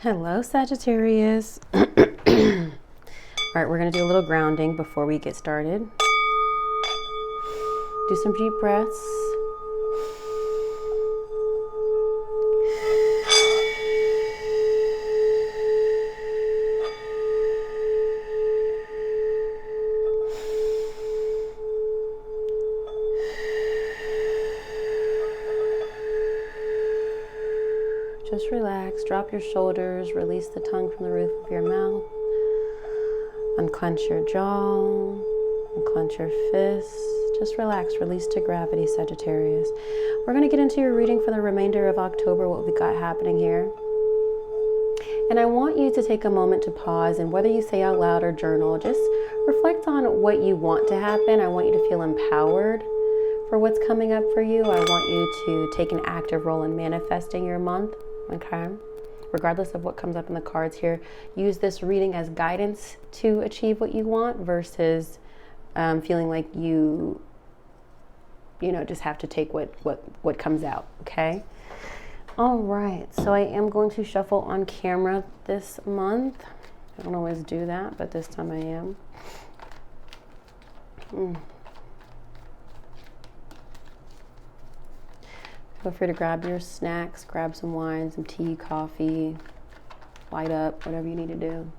Hello, Sagittarius. All right, we're going to do a little grounding before we get started. Do some deep breaths. Just relax, drop your shoulders, release the tongue from the roof of your mouth, unclench your jaw, unclench your fists. Just relax, release to gravity, Sagittarius. We're going to get into your reading for the remainder of October, what we got happening here. And I want you to take a moment to pause, and whether you say out loud or journal, just reflect on what you want to happen. I want you to feel empowered for what's coming up for you. I want you to take an active role in manifesting your month. Okay, regardless of what comes up in the cards here, use this reading as guidance to achieve what you want versus feeling like you just have to take what comes out. Okay. All right. So I am going to shuffle on camera this month. I don't always do that, but this time I am. Feel free to grab your snacks, grab some wine, some tea, coffee, light up, whatever you need to do.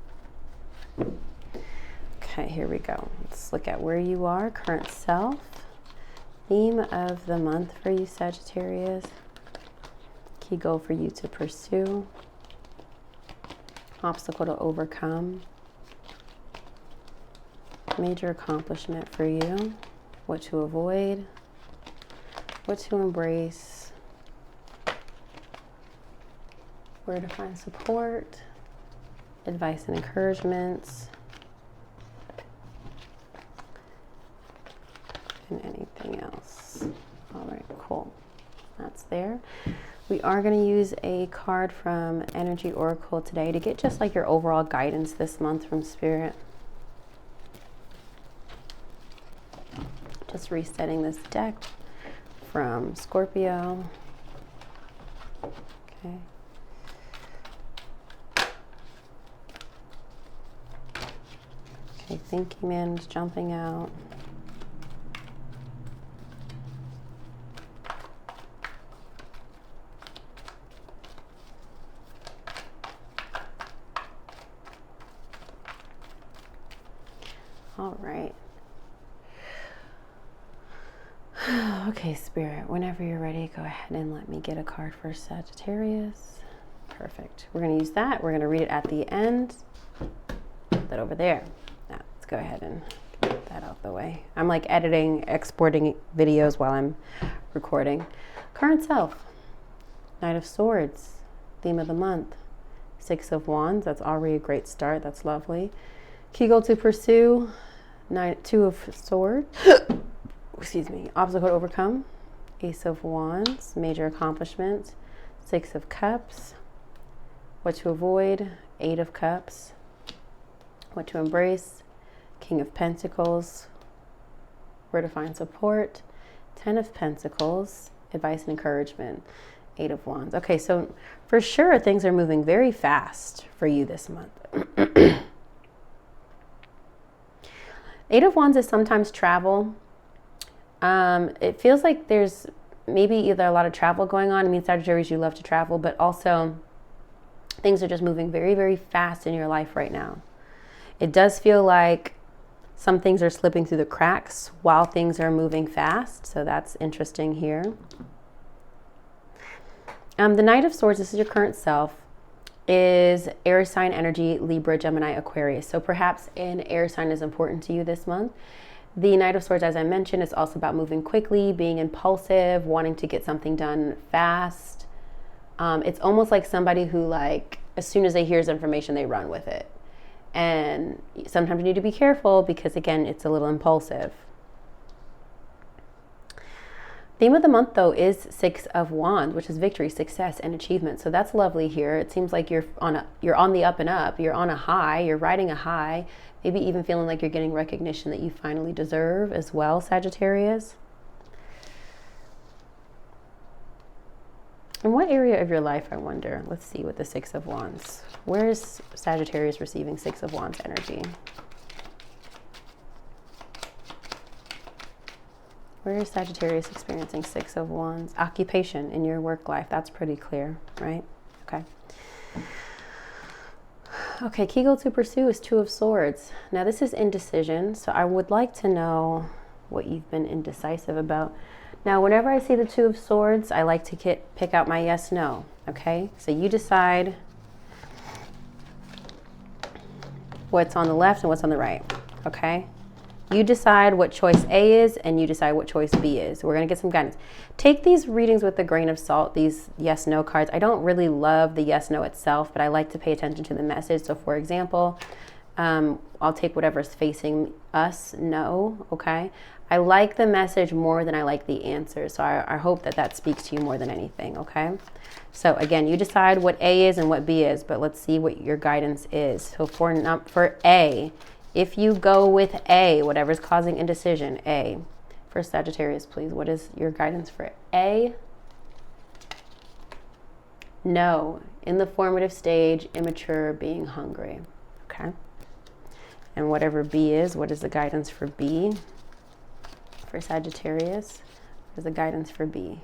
Okay, here we go. Let's look at where you are, current self. Theme of the month for you, Sagittarius. Key goal for you to pursue. Obstacle to overcome. Major accomplishment for you. What to avoid. What to embrace. Where to find support, advice and encouragements, and anything else. All right, cool. That's there. We are going to use a card from Energy Oracle today to get just like your overall guidance this month from Spirit. Just resetting this deck from Scorpio. Okay. Okay, Thinking Man is jumping out. All right. Okay, Spirit, whenever you're ready, go ahead and let me get a card for Sagittarius. Perfect. We're going to use that. We're going to read it at the end. Put that over there. Now, let's go ahead and get that out the way. I'm like editing, exporting videos while I'm recording. Current self. Knight of Swords. Theme of the month. Six of Wands. That's already a great start. That's lovely. Key goal to pursue. Two of Swords. Excuse me. Obstacle to overcome. Ace of Wands. Major accomplishment. Six of Cups. What to avoid. Eight of Cups. What to embrace. King of Pentacles. Where to find support. 10 of Pentacles. Advice and encouragement. 8 of Wands. Okay, so for sure things are moving very fast for you this month. 8 of Wands is sometimes travel. It feels like there's maybe either a lot of travel going on. I mean, Sagittarius, you love to travel, but also things are just moving very, very fast in your life right now. It does feel like some things are slipping through the cracks while things are moving fast. So that's interesting here. The Knight of Swords, this is your current self, is air sign energy, Libra, Gemini, Aquarius. So perhaps an air sign is important to you this month. The Knight of Swords, as I mentioned, is also about moving quickly, being impulsive, wanting to get something done fast. It's almost like somebody who, like, as soon as they hear information, they run with it. And sometimes you need to be careful because, again, it's a little impulsive. Theme of the month, though, is Six of Wands, which is victory, success, and achievement. So that's lovely here. It seems like you're on the up and up. You're on a high. You're riding a high. Maybe even feeling like you're getting recognition that you finally deserve as well, Sagittarius. In what area of your life, I wonder? Let's see with the Six of Wands. Where is Sagittarius receiving Six of Wands energy? Where is Sagittarius experiencing Six of Wands? Occupation in your work life. That's pretty clear, right? Okay. Okay, key goal to pursue is Two of Swords. Now this is indecision, so I would like to know what you've been indecisive about. Now, whenever I see the Two of Swords, I like to pick out my yes, no, okay? So you decide what's on the left and what's on the right, okay? You decide what choice A is, and you decide what choice B is. We're gonna get some guidance. Take these readings with a grain of salt, these yes, no cards. I don't really love the yes, no itself, but I like to pay attention to the message. So for example, I'll take whatever's facing us, no, okay? I like the message more than I like the answer. So I hope that that speaks to you more than anything, okay? So again, you decide what A is and what B is, but let's see what your guidance is. So for A, if you go with A, whatever's causing indecision, A. For Sagittarius, please, what is your guidance for A? No, in the formative stage, immature, being hungry, okay? And whatever B is, what is the guidance for B? For Sagittarius, what is the guidance for B?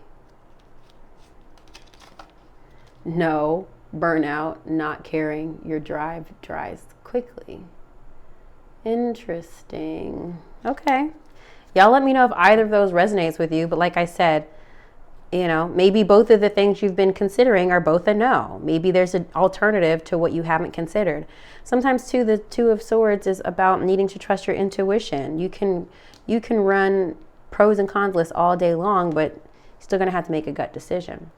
No, burnout, not caring, your drive dries quickly. Interesting. Okay. Y'all let me know if either of those resonates with you. But like I said, you know, maybe both of the things you've been considering are both a no. Maybe there's an alternative to what you haven't considered. Sometimes too, the Two of Swords is about needing to trust your intuition. You can run pros and cons lists all day long, but you're still gonna have to make a gut decision.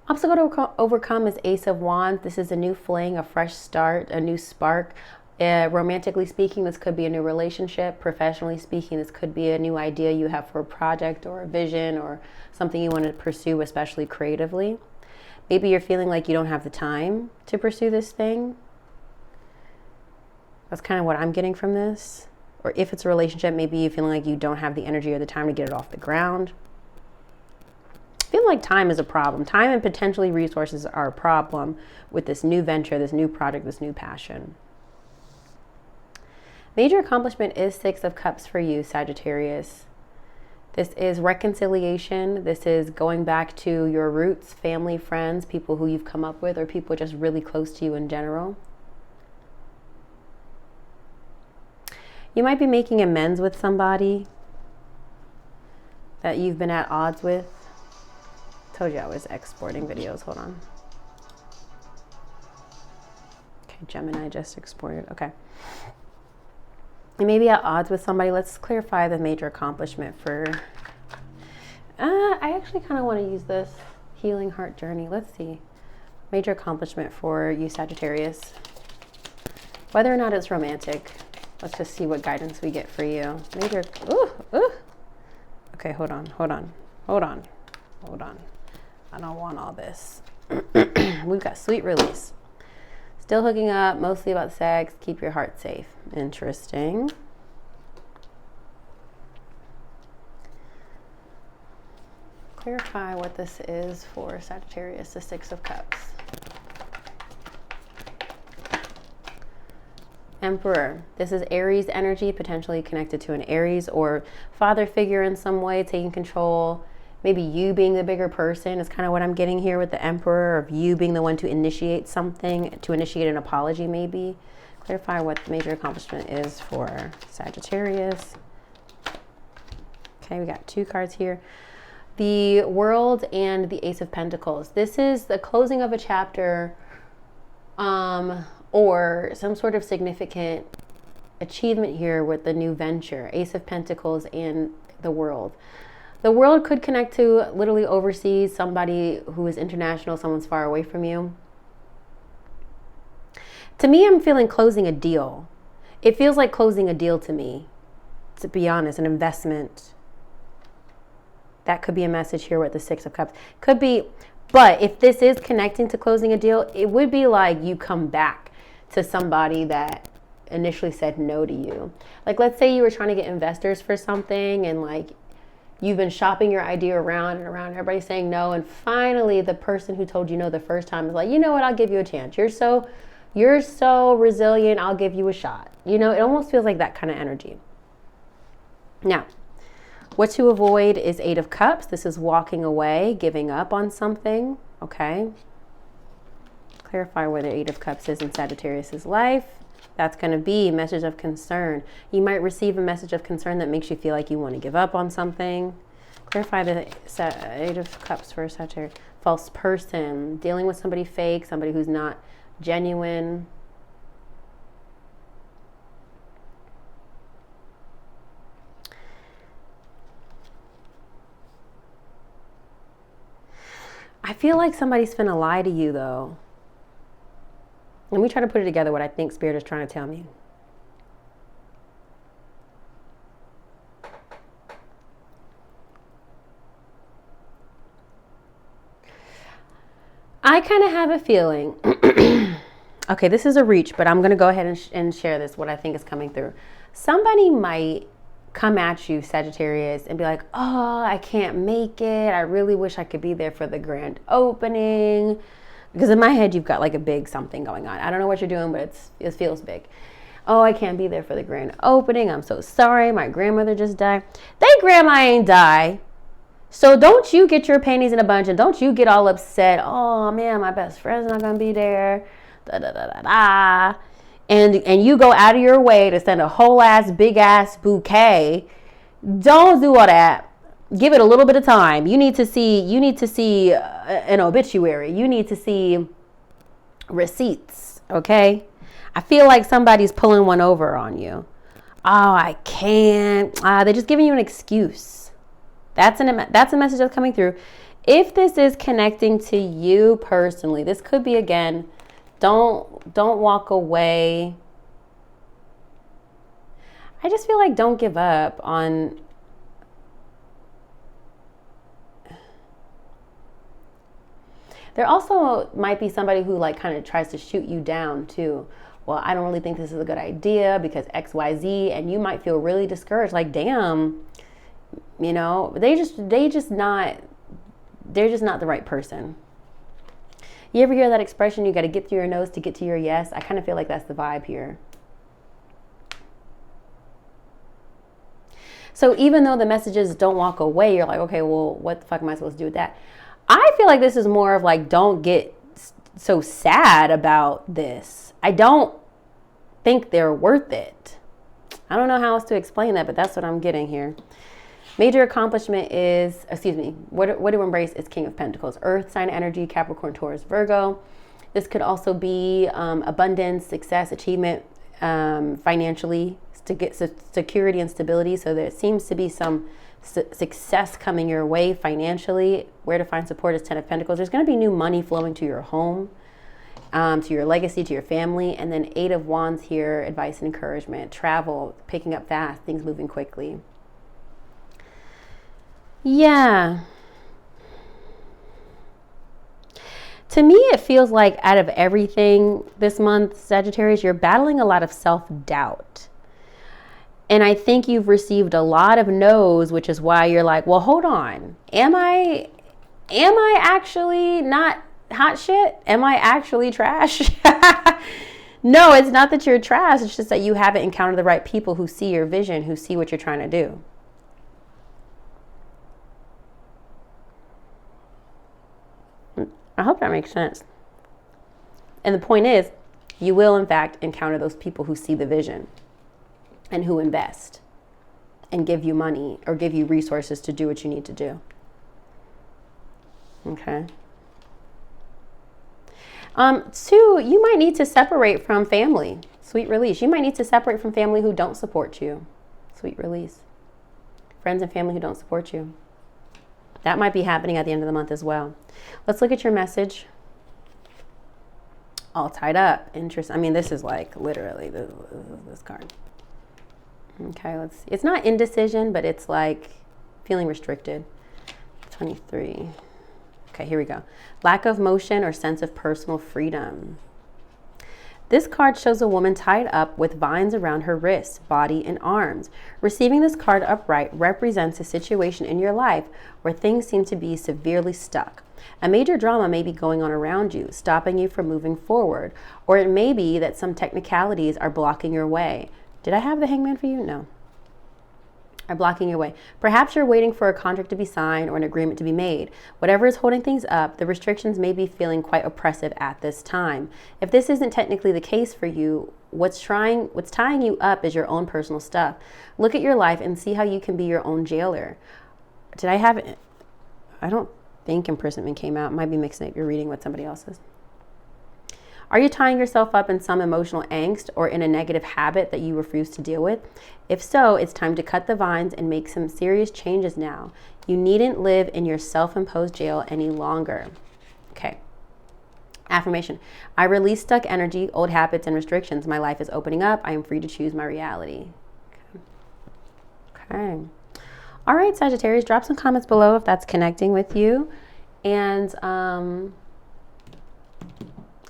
Obstacle to overcome is Ace of Wands. This is a new fling, a fresh start, a new spark. Romantically speaking, this could be a new relationship. Professionally speaking, this could be a new idea you have for a project or a vision or something you want to pursue, especially creatively. Maybe you're feeling like you don't have the time to pursue this thing. That's kind of what I'm getting from this. Or if it's a relationship, maybe you're feeling like you don't have the energy or the time to get it off the ground. I feel like time is a problem. Time and potentially resources are a problem with this new venture, this new project, this new passion. Major accomplishment is Six of Cups for you, Sagittarius. This is reconciliation. This is going back to your roots, family, friends, people who you've come up with, or people just really close to you in general. You might be making amends with somebody that you've been at odds with. Told you I was exporting videos. Hold on. Okay, Gemini just exported. Okay. You may be at odds with somebody. Let's clarify the major accomplishment for... I actually kind of want to use this Healing Heart Journey. Let's see. Major accomplishment for you, Sagittarius. Whether or not it's romantic. Let's just see what guidance we get for you. Major... Okay, hold on. I don't want all this. We've got sweet release. Still hooking up, mostly about sex. Keep your heart safe. Interesting. Clarify what this is for Sagittarius, the Six of Cups. Emperor. This is Aries energy, potentially connected to an Aries or father figure in some way, taking control. Maybe you being the bigger person is kind of what I'm getting here with the Emperor, of you being the one to initiate something, to initiate an apology maybe. Clarify what the major accomplishment is for Sagittarius. Okay, we got two cards here. The World and the Ace of Pentacles. This is the closing of a chapter or some sort of significant achievement here with the new venture. Ace of Pentacles and the World. The World could connect to literally overseas, somebody who is international, someone's far away from you. To me, I'm feeling closing a deal. It feels like closing a deal to me, to be honest, an investment. That could be a message here with the Six of Cups. Could be, but if this is connecting to closing a deal, it would be like you come back to somebody that initially said no to you. Like, let's say you were trying to get investors for something and like, You've been shopping your idea around and around, everybody's saying no, and finally the person who told you no the first time is like, you know what, I'll give you a chance. You're so resilient, I'll give you a shot. You know, it almost feels like that kind of energy. Now, what to avoid is 8 of Cups. This is walking away, giving up on something, okay? Clarify where the 8 of Cups is in Sagittarius's life. That's going to be message of concern. You might receive a message of concern that makes you feel like you want to give up on something. Clarify the 8 of Cups for Sagittarius. False person, dealing with somebody fake, somebody who's not genuine. I feel like somebody's finna lie to you though. Let me try to put it together what I think Spirit is trying to tell me. I kind of have a feeling, okay, this is a reach, but I'm going to go ahead and share this, what I think is coming through. Somebody might come at you, Sagittarius, and be like, oh, I can't make it. I really wish I could be there for the grand opening. Because in my head, you've got like a big something going on. I don't know what you're doing, but it feels big. Oh, I can't be there for the grand opening. I'm so sorry. My grandmother just died. They grandma ain't die. So don't you get your panties in a bunch and don't you get all upset. Oh man, my best friend's not going to be there. Da, da, da, da, da. And you go out of your way to send a whole ass, big ass bouquet. Don't do all that. Give it a little bit of time. You need to see an obituary. You need to see receipts, okay? I feel like somebody's pulling one over on you. Oh, I can't. They're just giving you an excuse. That's a message that's coming through. If this is connecting to you personally, this could be, again, don't walk away. I just feel like don't give up on... There also might be somebody who like kind of tries to shoot you down too. Well, I don't really think this is a good idea because XYZ, and you might feel really discouraged. Like, damn, you know, they're just not the right person. You ever hear that expression, you got to get through your nose to get to your yes? I kind of feel like that's the vibe here. So even though the messages don't walk away, you're like, okay, well, what the fuck am I supposed to do with that? I feel like this is more of like, don't get so sad about this. I don't think they're worth it. I don't know how else to explain that, but that's what I'm getting here. Major accomplishment is, what to embrace is King of Pentacles. Earth sign energy, Capricorn, Taurus, Virgo. This could also be abundance, success, achievement, financially, to get security and stability. So there seems to be some success coming your way financially. Where to find support is 10 of Pentacles. There's going to be new money flowing to your home, to your legacy, to your family. And then 8 of Wands here, advice and encouragement, travel, picking up fast, things moving quickly. Yeah. To me, it feels like out of everything this month, Sagittarius, you're battling a lot of self-doubt. And I think you've received a lot of no's, which is why you're like, well, hold on. Am I actually not hot shit? Am I actually trash? No, it's not that you're trash. It's just that you haven't encountered the right people who see your vision, who see what you're trying to do. I hope that makes sense. And the point is, you will, in fact, encounter those people who see the vision and who invest and give you money or give you resources to do what you need to do. Okay. 2, you might need to separate from family. Sweet release. You might need to separate from family who don't support you. Sweet release. Friends and family who don't support you. That might be happening at the end of the month as well. Let's look at your message. All tied up. Interesting. I mean, this is like literally this card. Okay, let's see. It's not indecision, but it's like feeling restricted. 23. Okay, here we go. Lack of motion or sense of personal freedom. This card shows a woman tied up with vines around her wrists, body, and arms. Receiving this card upright represents a situation in your life where things seem to be severely stuck. A major drama may be going on around you, stopping you from moving forward, or it may be that some technicalities are blocking your way. Did I have the Hangman for you? No. Are blocking your way. Perhaps you're waiting for a contract to be signed or an agreement to be made. Whatever is holding things up, the restrictions may be feeling quite oppressive at this time. If this isn't technically the case for you, what's tying you up is your own personal stuff. Look at your life and see how you can be your own jailer. Did I have it? I don't think imprisonment came out. Might be mixing up your reading with somebody else's. Are you tying yourself up in some emotional angst or in a negative habit that you refuse to deal with? If so, it's time to cut the vines and make some serious changes now. You needn't live in your self-imposed jail any longer. Okay. Affirmation. I release stuck energy, old habits, and restrictions. My life is opening up. I am free to choose my reality. Okay. All right, Sagittarius, drop some comments below if that's connecting with you. And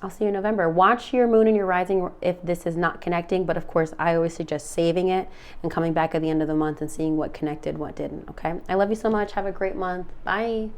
I'll see you in November. Watch your moon and your rising if this is not connecting. But of course, I always suggest saving it and coming back at the end of the month and seeing what connected, what didn't. Okay. I love you so much. Have a great month. Bye.